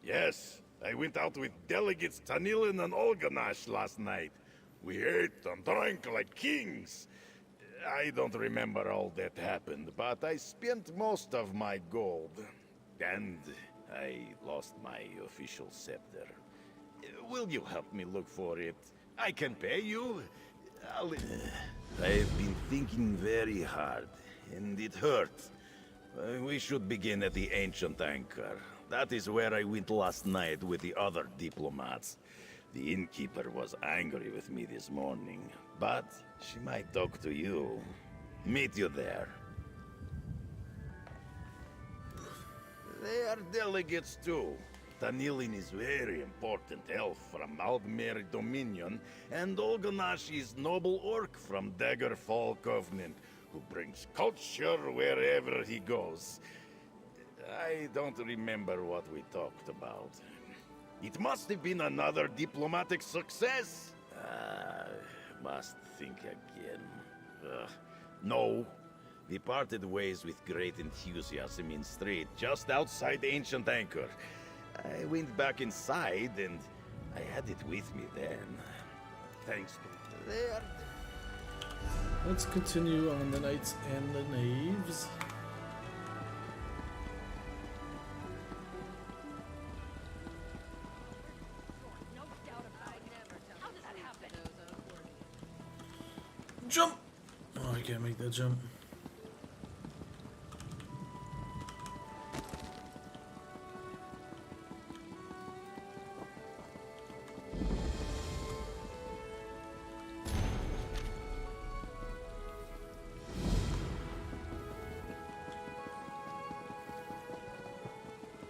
Yes, I went out with delegates Tanilin and Olganash last night. We ate and drank like kings. I don't remember all that happened, but I spent most of my gold. And I lost my official scepter. Will you help me look for it? I can pay you. I've been thinking very hard, and it hurts. We should begin at the ancient anchor. That is where I went last night with the other diplomats. The innkeeper was angry with me this morning, but she might talk to you. Meet you there. They are delegates too. Tanilin is very important elf from Aldmeri Dominion, and Olganash is noble orc from Daggerfall Covenant, who brings culture wherever he goes. I don't remember what we talked about. It must have been another diplomatic success. Must think again. No. We parted ways with great enthusiasm in street just outside Ancient Anchor. I went back inside and I had it with me then. Thanks to there. Let's continue on the Knights and the Knaves. Jump! Oh, I can't make that jump.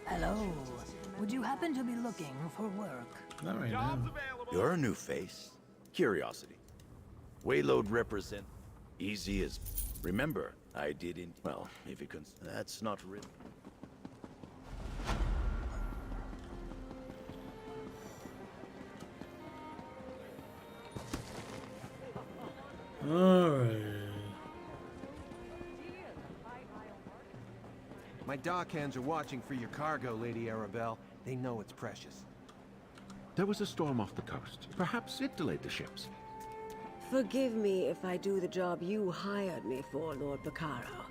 Hello. Would you happen to be looking for work? Not right now. You're a new face. Curiosity. Wayload represent easy as. Remember, I didn't. Well, if you can. That's not real. Alright. My dockhands are watching for your cargo, Lady Arabelle. They know it's precious. There was a storm off the coast. Perhaps it delayed the ships. Forgive me if I do the job you hired me for, Lord Baccaro.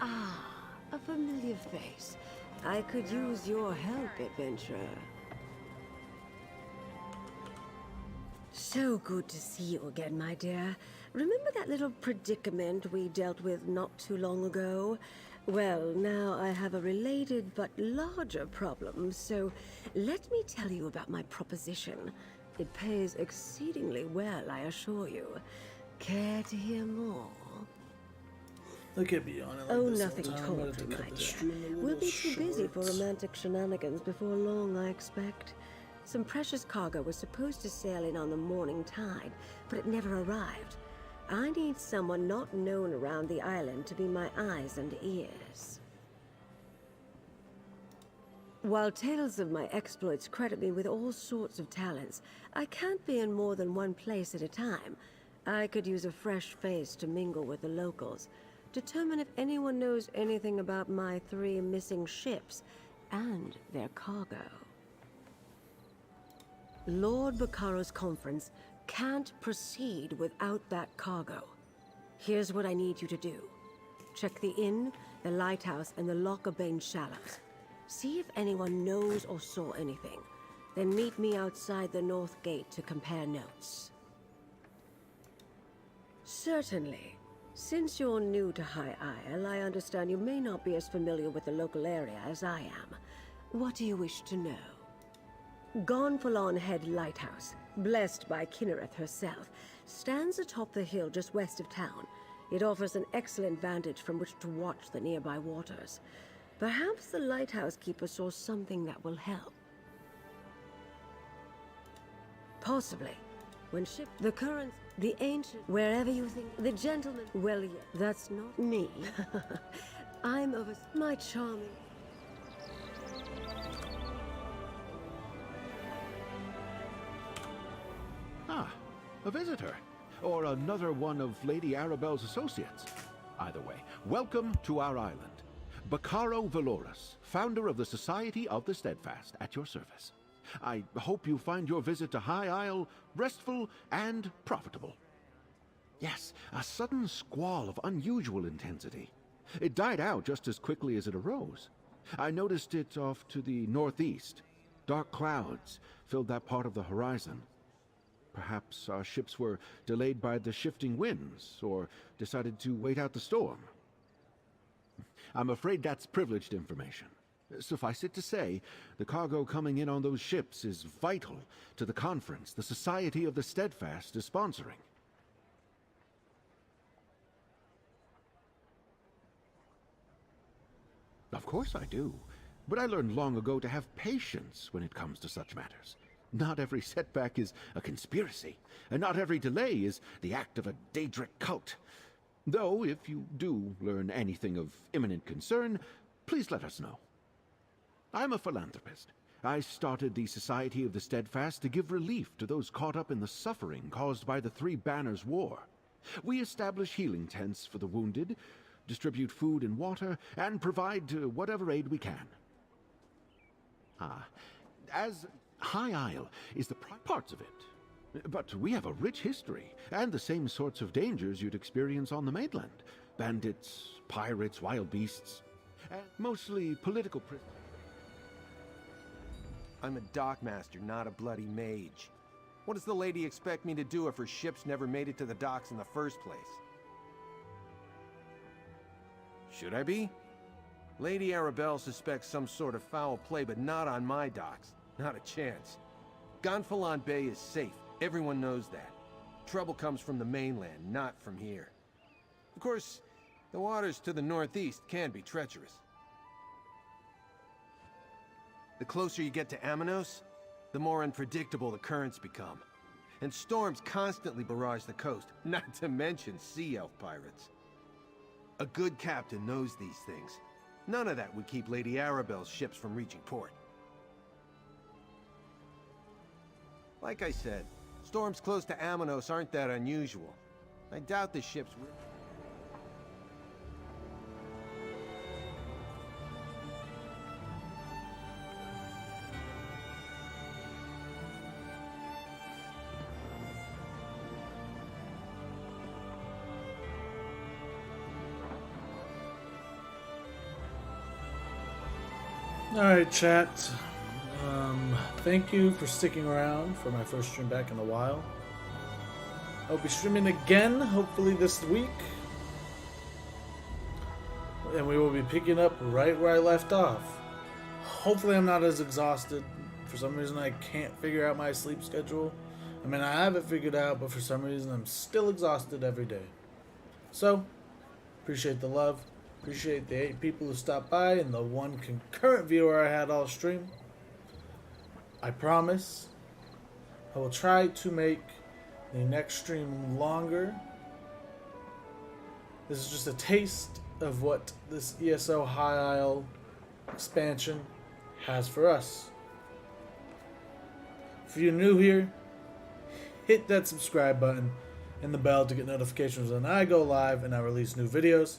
Ah, a familiar face. I could use your help, adventurer. So good to see you again, my dear. Remember that little predicament we dealt with not too long ago? Well, now I have a related but larger problem, so let me tell you about my proposition. It pays exceedingly well, I assure you. Care to hear more? I can't be on it like Oh, this all nothing the time. I'm gonna have to tawdry, my cut the dear. stream a We'll be little too busy for short. romantic shenanigans before long, I expect. Some precious cargo was supposed to sail in on the morning tide, but it never arrived. I need someone not known around the island to be my eyes and ears. While tales of my exploits credit me with all sorts of talents, I can't be in more than one place at a time. I could use a fresh face to mingle with the locals, determine if anyone knows anything about my 3 missing ships and their cargo. Lord Baccaro's conference can't proceed without that cargo. Here's what I need you to do. Check the inn, the lighthouse, and the Lockabane shallows. See if anyone knows or saw anything. Then meet me outside the North Gate to compare notes. Certainly. Since you're new to High Isle, I understand you may not be as familiar with the local area as I am. What do you wish to know? Gonfalon Head Lighthouse, blessed by Kinnereth herself, stands atop the hill just west of town. It offers an excellent vantage from which to watch the nearby waters. Perhaps the lighthouse keeper saw something that will help. Possibly. When ship, the currents, the ancient, wherever you think, the gentleman, well, yeah, that's not me. I'm of my charming. Ah, a visitor. Or another one of Lady Arabelle's associates. Either way, welcome to our island. Baccaro Valorous, founder of the Society of the Steadfast, at your service. I hope you find your visit to High Isle restful and profitable. Yes, a sudden squall of unusual intensity. It died out just as quickly as it arose. I noticed it off to the northeast. Dark clouds filled that part of the horizon. Perhaps our ships were delayed by the shifting winds, or decided to wait out the storm. I'm afraid that's privileged information. Suffice it to say, the cargo coming in on those ships is vital to the conference the Society of the Steadfast is sponsoring. Of course I do. But I learned long ago to have patience when it comes to such matters. Not every setback is a conspiracy, and not every delay is the act of a Daedric cult. Though, if you do learn anything of imminent concern, please let us know. I'm a philanthropist. I started the Society of the Steadfast to give relief to those caught up in the suffering caused by the Three Banners War. We establish healing tents for the wounded, distribute food and water, and provide whatever aid we can. As High Isle is the parts of it. But we have a rich history, and the same sorts of dangers you'd experience on the mainland. Bandits, pirates, wild beasts, and mostly political prisoners. I'm a dockmaster, not a bloody mage. What does the lady expect me to do if her ships never made it to the docks in the first place? Should I be? Lady Arabelle suspects some sort of foul play, but not on my docks. Not a chance. Gonfalon Bay is safe. Everyone knows that. Trouble comes from the mainland, not from here. Of course, the waters to the northeast can be treacherous. The closer you get to Amanos, the more unpredictable the currents become. And storms constantly barrage the coast, not to mention sea elf pirates. A good captain knows these things. None of that would keep Lady Arabelle's ships from reaching port. Like I said, storms close to Amanos aren't that unusual. I doubt the ships will... Alright, chat. Thank you for sticking around for my first stream back in a while. I'll be streaming again, hopefully this week. And we will be picking up right where I left off. Hopefully I'm not as exhausted. For some reason I can't figure out my sleep schedule. I mean, I have it figured out, but for some reason I'm still exhausted every day. So, appreciate the love. Appreciate the 8 people who stopped by and the 1 concurrent viewer I had all stream. I promise I will try to make the next stream longer. This is just a taste of what this ESO High Isle expansion has for us. If you're new here, hit that subscribe button and the bell to get notifications when I go live and I release new videos.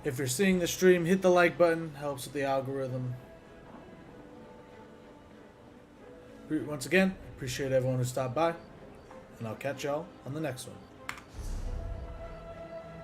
If you're seeing the stream, hit the like button. Helps with the algorithm. Once again, appreciate everyone who stopped by. And I'll catch y'all on the next one.